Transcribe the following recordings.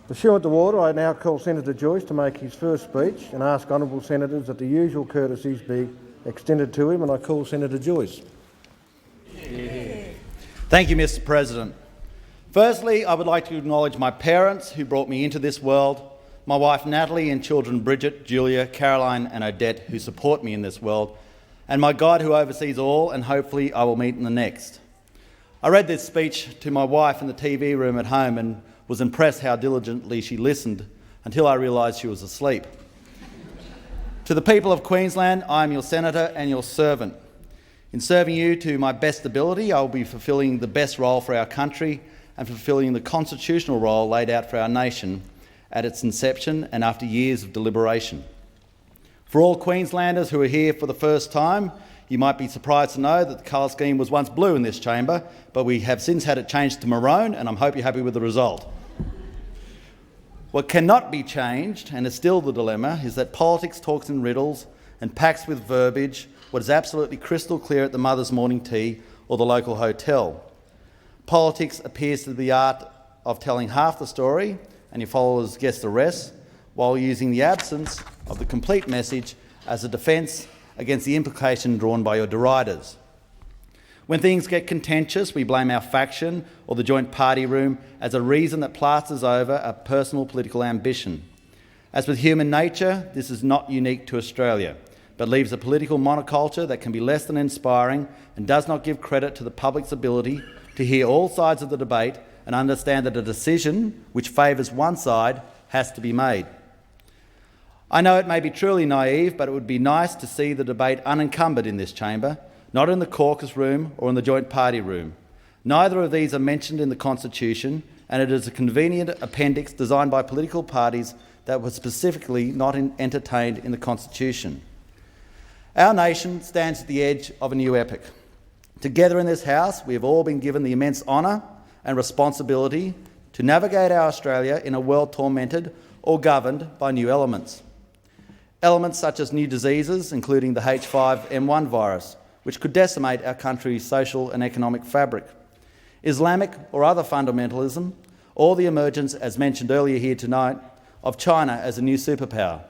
Pursuant to order, I now call Senator Joyce to make his first speech and ask honourable senators that the usual courtesies be extended to him, and I call Senator Joyce. Thank you, Mr. President. Firstly, I would like to acknowledge my parents who brought me into this world, my wife Natalie and children Bridget, Julia, Caroline and Odette who support me in this world, and my God who oversees all and hopefully I will meet in the next. I read this speech to my wife in the TV room at home and was impressed how diligently she listened until I realised she was asleep. To the people of Queensland, I am your Senator and your servant. In serving you to my best ability, I will be fulfilling the best role for our country and fulfilling the constitutional role laid out for our nation at its inception and after years of deliberation. For all Queenslanders who are here for the first time, you might be surprised to know that the colour scheme was once blue in this chamber, but we have since had it changed to maroon, and I hope you're happy with the result. What cannot be changed, and is still the dilemma, is that politics talks in riddles and packs with verbiage what is absolutely crystal clear at the mother's morning tea or the local hotel. Politics appears to be the art of telling half the story and your followers guess the rest, while using the absence of the complete message as a defence against the implication drawn by your deriders. When things get contentious, we blame our faction or the joint party room as a reason that plasters over a personal political ambition. As with human nature, this is not unique to Australia, but leaves a political monoculture that can be less than inspiring and does not give credit to the public's ability to hear all sides of the debate and understand that a decision which favours one side has to be made. I know it may be truly naive, but it would be nice to see the debate unencumbered in this chamber, not in the caucus room or in the joint party room. Neither of these are mentioned in the Constitution, and it is a convenient appendix designed by political parties that was specifically not entertained in the Constitution. Our nation stands at the edge of a new epoch. Together in this House, we have all been given the immense honour and responsibility to navigate our Australia in a world tormented or governed by new elements. Elements such as new diseases, including the H5N1 virus, which could decimate our country's social and economic fabric, Islamic or other fundamentalism, or the emergence, as mentioned earlier here tonight, of China as a new superpower.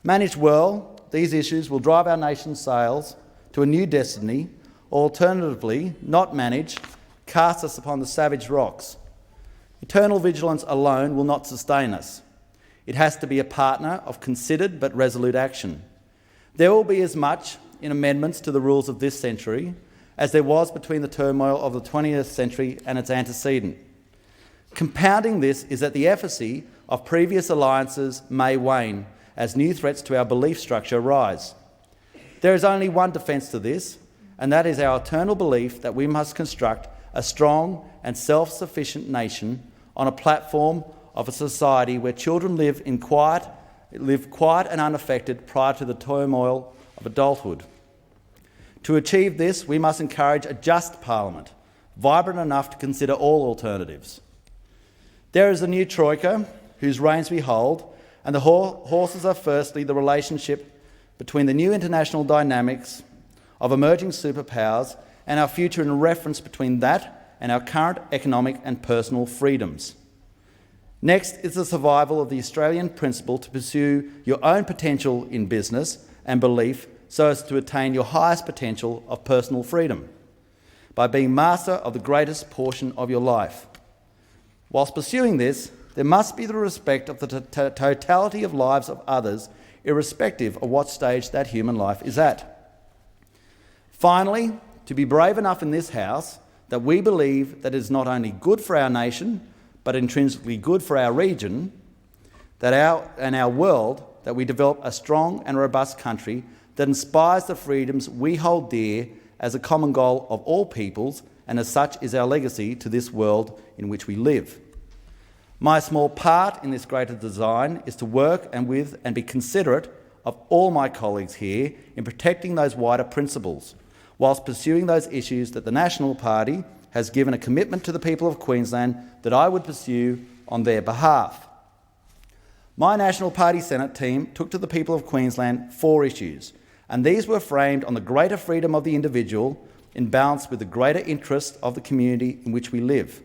Managed well, these issues will drive our nation's sails to a new destiny, or alternatively, not managed, cast us upon the savage rocks. Eternal vigilance alone will not sustain us. It has to be a partner of considered but resolute action. There will be as much in amendments to the rules of this century as there was between the turmoil of the 20th century and its antecedent. Compounding this is that the efficacy of previous alliances may wane as new threats to our belief structure rise. There is only one defence to this, and that is our eternal belief that we must construct a strong and self-sufficient nation on a platform of a society where children live quiet and unaffected prior to the turmoil of adulthood. To achieve this, we must encourage a just parliament, vibrant enough to consider all alternatives. There is a new troika whose reins we hold, and the horses are firstly the relationship between the new international dynamics of emerging superpowers and our future in reference between that and our current economic and personal freedoms. Next is the survival of the Australian principle to pursue your own potential in business and belief so as to attain your highest potential of personal freedom by being master of the greatest portion of your life. Whilst pursuing this, there must be the respect of the totality of lives of others, irrespective of what stage that human life is at. Finally, to be brave enough in this House that we believe that it is not only good for our nation, but intrinsically good for our region, and our world, that we develop a strong and robust country that inspires the freedoms we hold dear as a common goal of all peoples, and as such is our legacy to this world in which we live. My small part in this greater design is to work with and be considerate of all my colleagues here in protecting those wider principles, whilst pursuing those issues that the National Party has given a commitment to the people of Queensland that I would pursue on their behalf. My National Party Senate team took to the people of Queensland 4 issues, and these were framed on the greater freedom of the individual in balance with the greater interest of the community in which we live.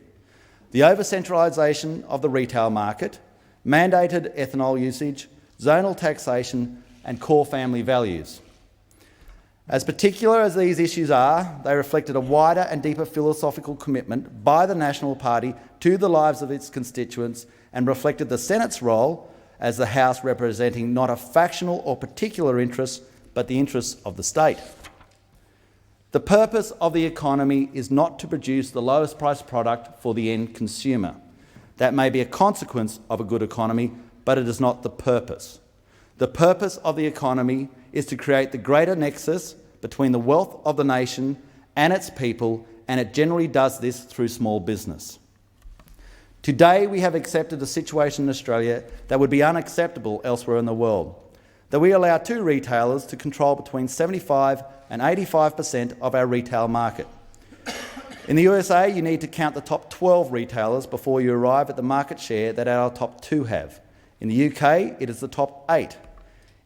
the over-centralisation of the retail market, mandated ethanol usage, zonal taxation and core family values. As particular as these issues are, they reflected a wider and deeper philosophical commitment by the National Party to the lives of its constituents and reflected the Senate's role as the House representing not a factional or particular interest, but the interests of the state. The purpose of the economy is not to produce the lowest priced product for the end consumer. That may be a consequence of a good economy, but it is not the purpose. The purpose of the economy is to create the greater nexus between the wealth of the nation and its people, and it generally does this through small business. Today we have accepted a situation in Australia that would be unacceptable elsewhere in the world, that we allow two retailers to control between 75 and 85% of our retail market. In the USA, you need to count the top 12 retailers before you arrive at the market share that our top two have. In the UK, it is the top 8.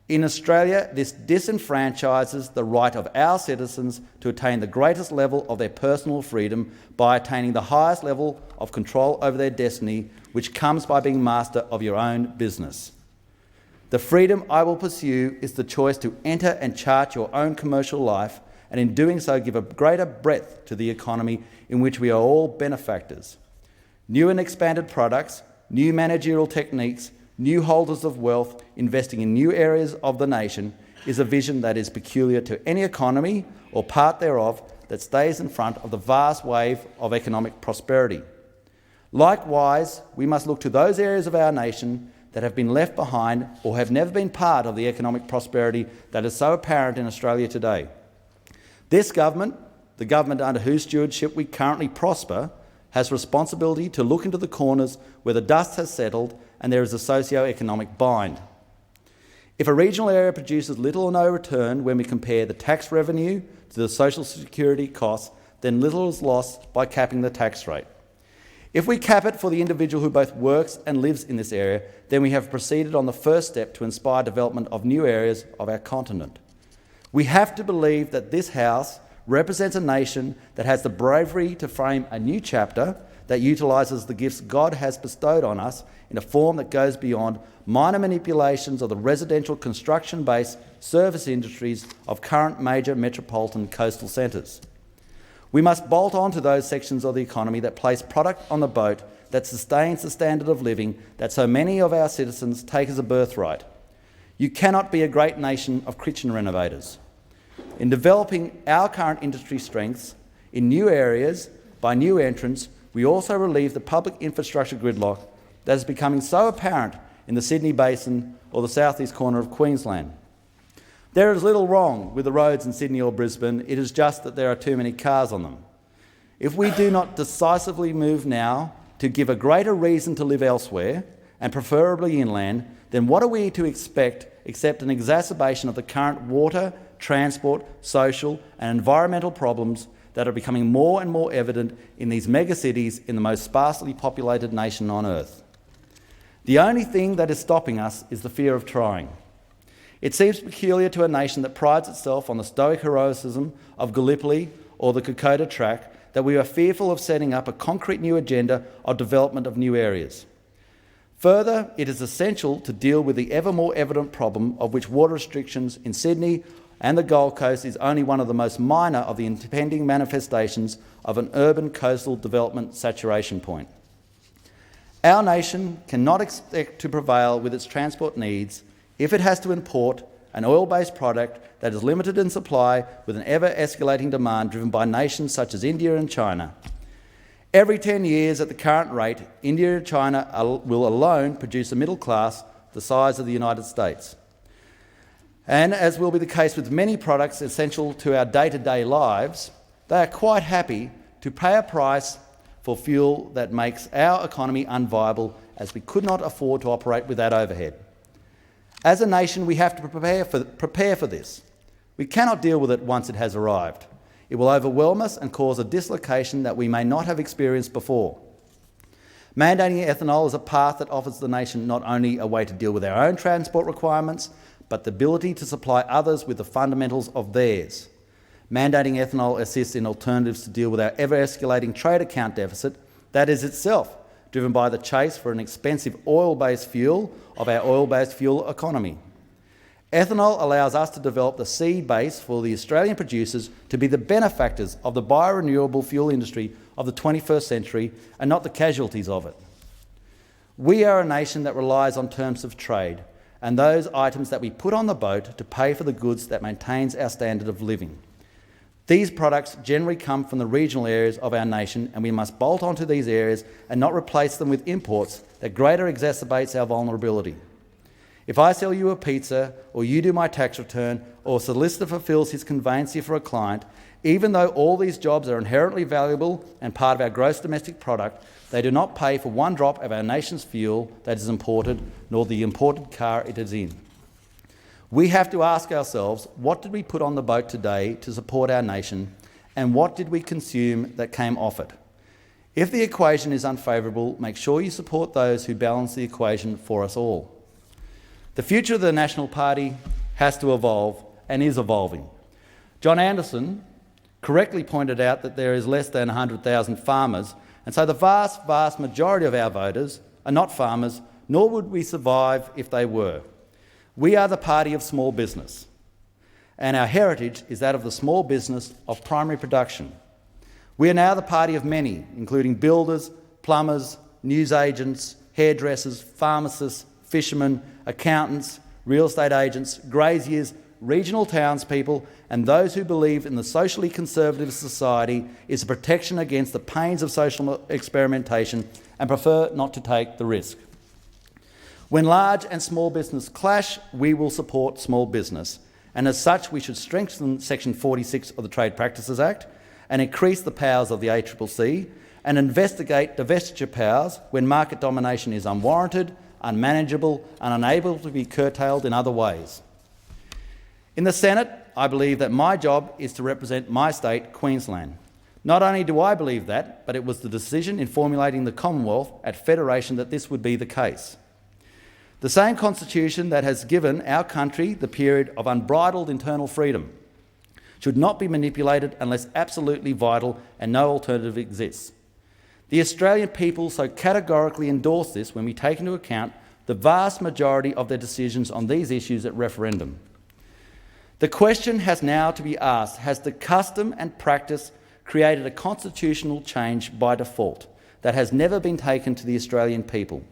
In Australia, this disenfranchises the right of our citizens to attain the greatest level of their personal freedom by attaining the highest level of control over their destiny, which comes by being master of your own business. The freedom I will pursue is the choice to enter and chart your own commercial life, and in doing so give a greater breadth to the economy in which we are all benefactors. New and expanded products, new managerial techniques, new holders of wealth, investing in new areas of the nation is a vision that is peculiar to any economy or part thereof that stays in front of the vast wave of economic prosperity. Likewise, we must look to those areas of our nation that have been left behind or have never been part of the economic prosperity that is so apparent in Australia today. This government, the government under whose stewardship we currently prosper, has responsibility to look into the corners where the dust has settled and there is a socio-economic bind. If a regional area produces little or no return when we compare the tax revenue to the social security costs, then little is lost by capping the tax rate. If we cap it for the individual who both works and lives in this area, then we have proceeded on the first step to inspire development of new areas of our continent. We have to believe that this House represents a nation that has the bravery to frame a new chapter that utilises the gifts God has bestowed on us in a form that goes beyond minor manipulations of the residential construction-based service industries of current major metropolitan coastal centres. We must bolt on to those sections of the economy that place product on the boat that sustains the standard of living that so many of our citizens take as a birthright. You cannot be a great nation of kitchen renovators. In developing our current industry strengths in new areas by new entrants, we also relieve the public infrastructure gridlock that is becoming so apparent in the Sydney Basin or the southeast corner of Queensland. There is little wrong with the roads in Sydney or Brisbane, it is just that there are too many cars on them. If we do not decisively move now to give a greater reason to live elsewhere, and preferably inland, then what are we to expect except an exacerbation of the current water, transport, social and environmental problems that are becoming more and more evident in these megacities in the most sparsely populated nation on earth. The only thing that is stopping us is the fear of trying. It seems peculiar to a nation that prides itself on the stoic heroism of Gallipoli or the Kokoda Track that we are fearful of setting up a concrete new agenda of development of new areas. Further, it is essential to deal with the ever more evident problem of which water restrictions in Sydney and the Gold Coast is only one of the most minor of the impending manifestations of an urban coastal development saturation point. Our nation cannot expect to prevail with its transport needs if it has to import an oil-based product that is limited in supply with an ever-escalating demand driven by nations such as India and China. Every 10 years at the current rate, India and China will alone produce a middle class the size of the United States. And as will be the case with many products essential to our day-to-day lives, they are quite happy to pay a price for fuel that makes our economy unviable, as we could not afford to operate with that overhead. As a nation, we have to prepare for this. We cannot deal with it once it has arrived. It will overwhelm us and cause a dislocation that we may not have experienced before. Mandating ethanol is a path that offers the nation not only a way to deal with our own transport requirements, but the ability to supply others with the fundamentals of theirs. Mandating ethanol assists in alternatives to deal with our ever-escalating trade account deficit that is itself driven by the chase for an expensive oil-based fuel of our oil-based fuel economy. Ethanol allows us to develop the seed base for the Australian producers to be the benefactors of the biorenewable fuel industry of the 21st century and not the casualties of it. We are a nation that relies on terms of trade and those items that we put on the boat to pay for the goods that maintains our standard of living. These products generally come from the regional areas of our nation, and we must bolt onto these areas and not replace them with imports that greater exacerbates our vulnerability. If I sell you a pizza, or you do my tax return, or a solicitor fulfills his conveyancing for a client, even though all these jobs are inherently valuable and part of our gross domestic product, they do not pay for one drop of our nation's fuel that is imported, nor the imported car it is in. We have to ask ourselves, what did we put on the boat today to support our nation, and what did we consume that came off it? If the equation is unfavourable, make sure you support those who balance the equation for us all. The future of the National Party has to evolve and is evolving. John Anderson correctly pointed out that there is less than 100,000 farmers, and so the vast majority of our voters are not farmers, nor would we survive if they were. We are the party of small business, and our heritage is that of the small business of primary production. We are now the party of many, including builders, plumbers, newsagents, hairdressers, pharmacists, fishermen, accountants, real estate agents, graziers, regional townspeople, and those who believe in the socially conservative society is a protection against the pains of social experimentation and prefer not to take the risk. When large and small business clash, we will support small business, and as such we should strengthen Section 46 of the Trade Practices Act and increase the powers of the ACCC and investigate divestiture powers when market domination is unwarranted, unmanageable and unable to be curtailed in other ways. In the Senate, I believe that my job is to represent my state, Queensland. Not only do I believe that, but it was the decision in formulating the Commonwealth at Federation that this would be the case. The same constitution that has given our country the period of unbridled internal freedom should not be manipulated unless absolutely vital and no alternative exists. The Australian people so categorically endorse this when we take into account the vast majority of their decisions on these issues at referendum. The question has now to be asked, has the custom and practice created a constitutional change by default that has never been taken to the Australian people?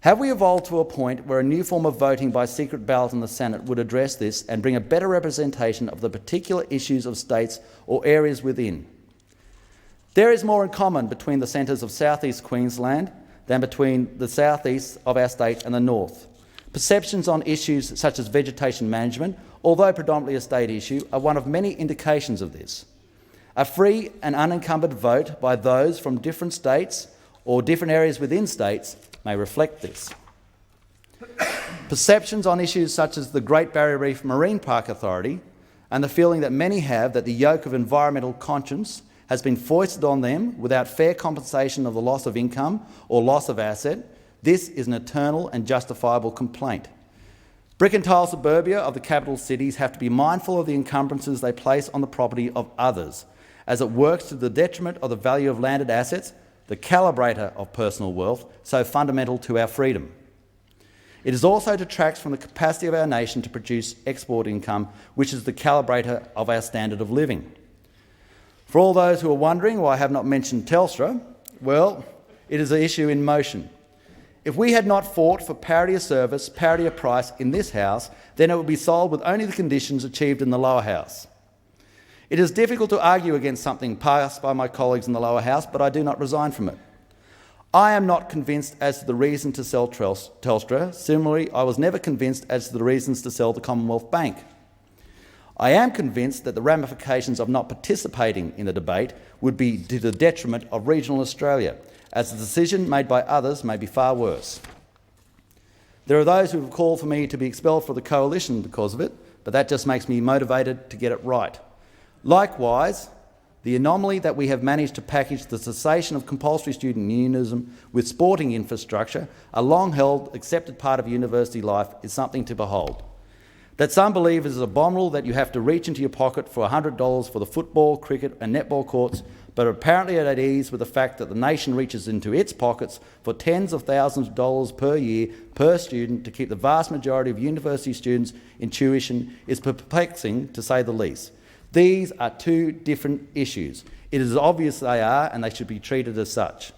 Have we evolved to a point where a new form of voting by secret ballot in the Senate would address this and bring a better representation of the particular issues of states or areas within? There is more in common between the centres of southeast Queensland than between the southeast of our state and the north. Perceptions on issues such as vegetation management, although predominantly a state issue, are one of many indications of this. A free and unencumbered vote by those from different states or different areas within states may reflect this. Perceptions on issues such as the Great Barrier Reef Marine Park Authority and the feeling that many have that the yoke of environmental conscience has been foisted on them without fair compensation of the loss of income or loss of asset, this is an eternal and justifiable complaint. Brick and tile suburbia of the capital cities have to be mindful of the encumbrances they place on the property of others, as it works to the detriment of the value of landed assets, the calibrator of personal wealth, so fundamental to our freedom. It is also detracts from the capacity of our nation to produce export income, which is the calibrator of our standard of living. For all those who are wondering why I have not mentioned Telstra, well, it is an issue in motion. If we had not fought for parity of service, parity of price in this House, then it would be sold with only the conditions achieved in the lower house. It is difficult to argue against something passed by my colleagues in the lower house, but I do not resign from it. I am not convinced as to the reason to sell Telstra. Similarly, I was never convinced as to the reasons to sell the Commonwealth Bank. I am convinced that the ramifications of not participating in the debate would be to the detriment of regional Australia, as the decision made by others may be far worse. There are those who have called for me to be expelled from the coalition because of it, but that just makes me motivated to get it right. Likewise, the anomaly that we have managed to package the cessation of compulsory student unionism with sporting infrastructure, a long-held accepted part of university life, is something to behold. That some believe it is abominable that you have to reach into your pocket for $100 for the football, cricket and netball courts, but are apparently at ease with the fact that the nation reaches into its pockets for tens of thousands of dollars per year per student to keep the vast majority of university students in tuition is perplexing, to say the least. These are two different issues. It is obvious they are, and they should be treated as such.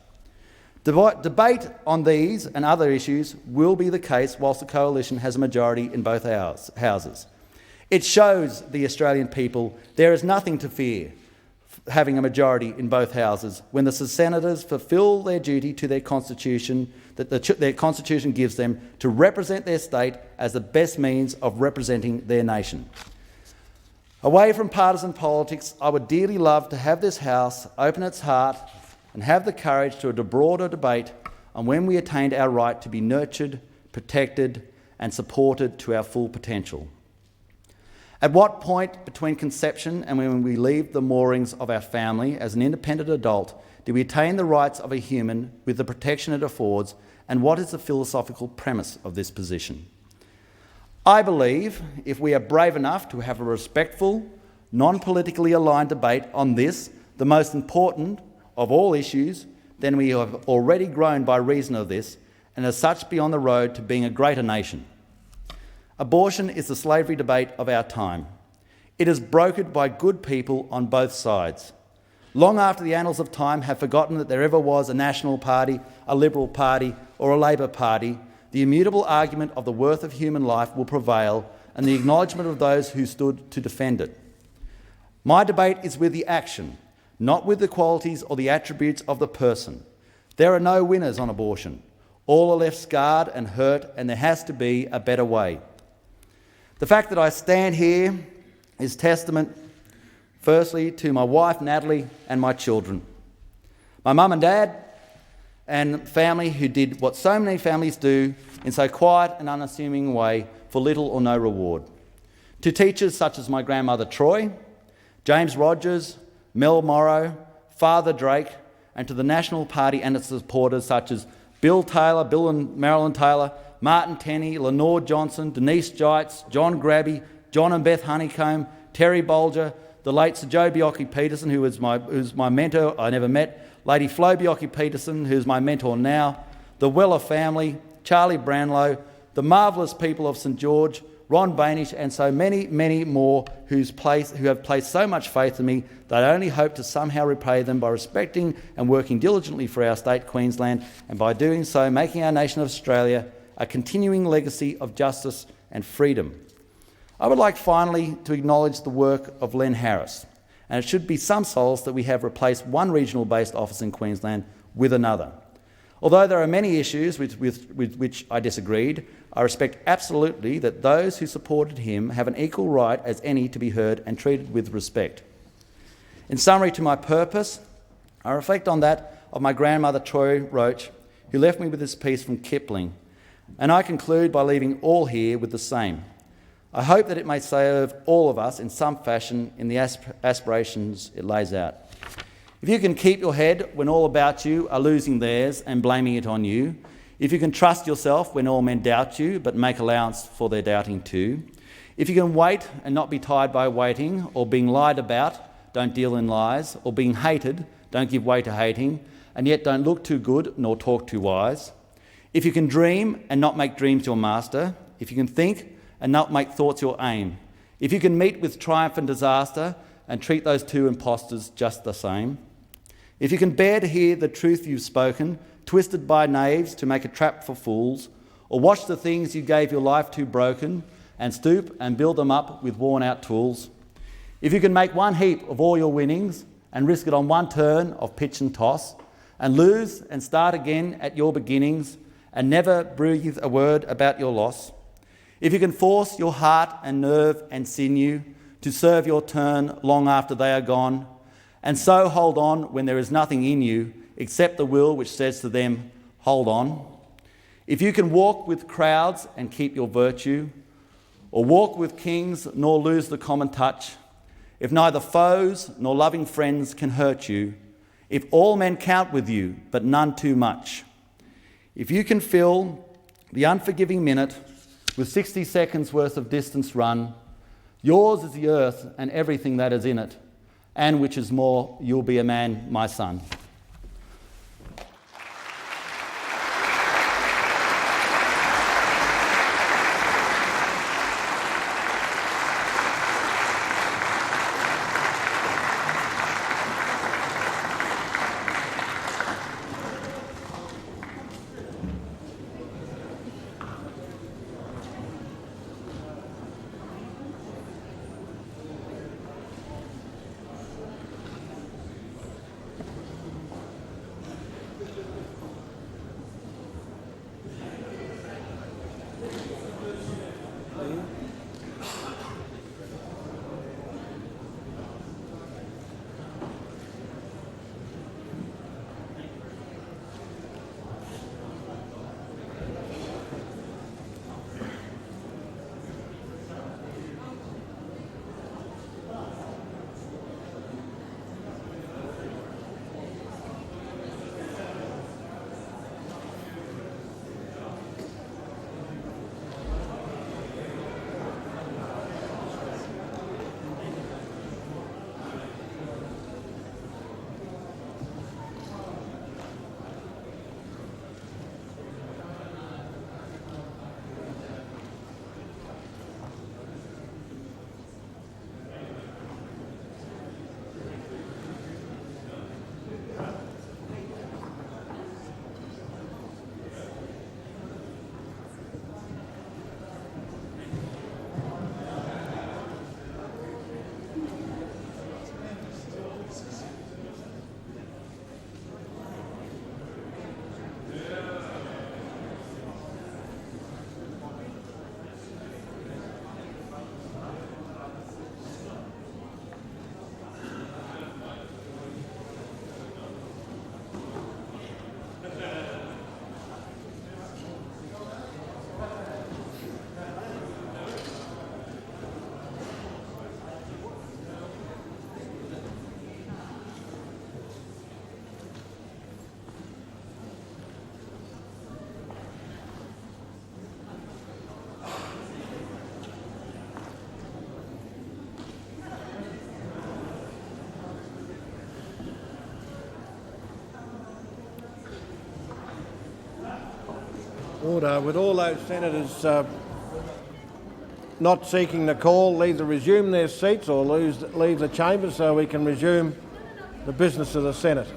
Debate on these and other issues will be the case whilst the Coalition has a majority in both houses. It shows the Australian people there is nothing to fear having a majority in both houses when the senators fulfil their duty to their constitution that their constitution gives them to represent their state as the best means of representing their nation. Away from partisan politics, I would dearly love to have this House open its heart and have the courage to a broader debate on when we attained our right to be nurtured, protected and supported to our full potential. At what point between conception and when we leave the moorings of our family as an independent adult do we attain the rights of a human with the protection it affords, and what is the philosophical premise of this position? I believe if we are brave enough to have a respectful, non-politically aligned debate on this, the most important of all issues, then we have already grown by reason of this, and as such be on the road to being a greater nation. Abortion is the slavery debate of our time. It is brokered by good people on both sides. Long after the annals of time have forgotten that there ever was a National Party, a Liberal Party or a Labor Party, the immutable argument of the worth of human life will prevail and the acknowledgement of those who stood to defend it. My debate is with the action, not with the qualities or the attributes of the person. There are no winners on abortion. All are left scarred and hurt, and there has to be a better way. The fact that I stand here is testament, firstly, to my wife Natalie and my children. My mum and dad and family who did what so many families do in so quiet and unassuming way for little or no reward. To teachers such as my grandmother Troy, James Rogers, Mel Morrow, Father Drake, and to the National Party and its supporters such as Bill and Marilyn Taylor, Martin Tenney, Lenore Johnson, Denise Gites, John Grabby, John and Beth Honeycomb, Terry Bolger, the late Sir Joe Bioki-Peterson, who's my mentor I never met, Lady Flo Bioki-Peterson, who's my mentor now, the Weller family, Charlie Brownlow, the marvellous people of St George, Ron Bainish, and so many, many more who have placed so much faith in me that I only hope to somehow repay them by respecting and working diligently for our state, Queensland, and by doing so making our nation of Australia a continuing legacy of justice and freedom. I would like finally to acknowledge the work of Len Harris, and it should be some solace that we have replaced one regional-based office in Queensland with another. Although there are many issues with which I disagreed, I respect absolutely that those who supported him have an equal right as any to be heard and treated with respect. In summary to my purpose, I reflect on that of my grandmother Troy Roach, who left me with this piece from Kipling, and I conclude by leaving all here with the same. I hope that it may serve all of us in some fashion in the aspirations it lays out. If you can keep your head when all about you are losing theirs and blaming it on you, if you can trust yourself when all men doubt you but make allowance for their doubting too, if you can wait and not be tired by waiting, or being lied about, don't deal in lies, or being hated, don't give way to hating, and yet don't look too good nor talk too wise, if you can dream and not make dreams your master, if you can think and not make thoughts your aim, if you can meet with triumph and disaster and treat those two impostors just the same, if you can bear to hear the truth you've spoken, twisted by knaves to make a trap for fools, or watch the things you gave your life to broken and stoop and build them up with worn-out tools, if you can make one heap of all your winnings and risk it on one turn of pitch and toss, and lose and start again at your beginnings and never breathe a word about your loss, if you can force your heart and nerve and sinew to serve your turn long after they are gone, and so hold on when there is nothing in you except the will which says to them, hold on. If you can walk with crowds and keep your virtue, or walk with kings nor lose the common touch, if neither foes nor loving friends can hurt you, if all men count with you but none too much, if you can fill the unforgiving minute with 60 seconds worth of distance run. Yours is the earth and everything that is in it, and which is more, you'll be a man, my son. Order. With all those senators not seeking the call, either resume their seats or leave the chamber so we can resume the business of the Senate.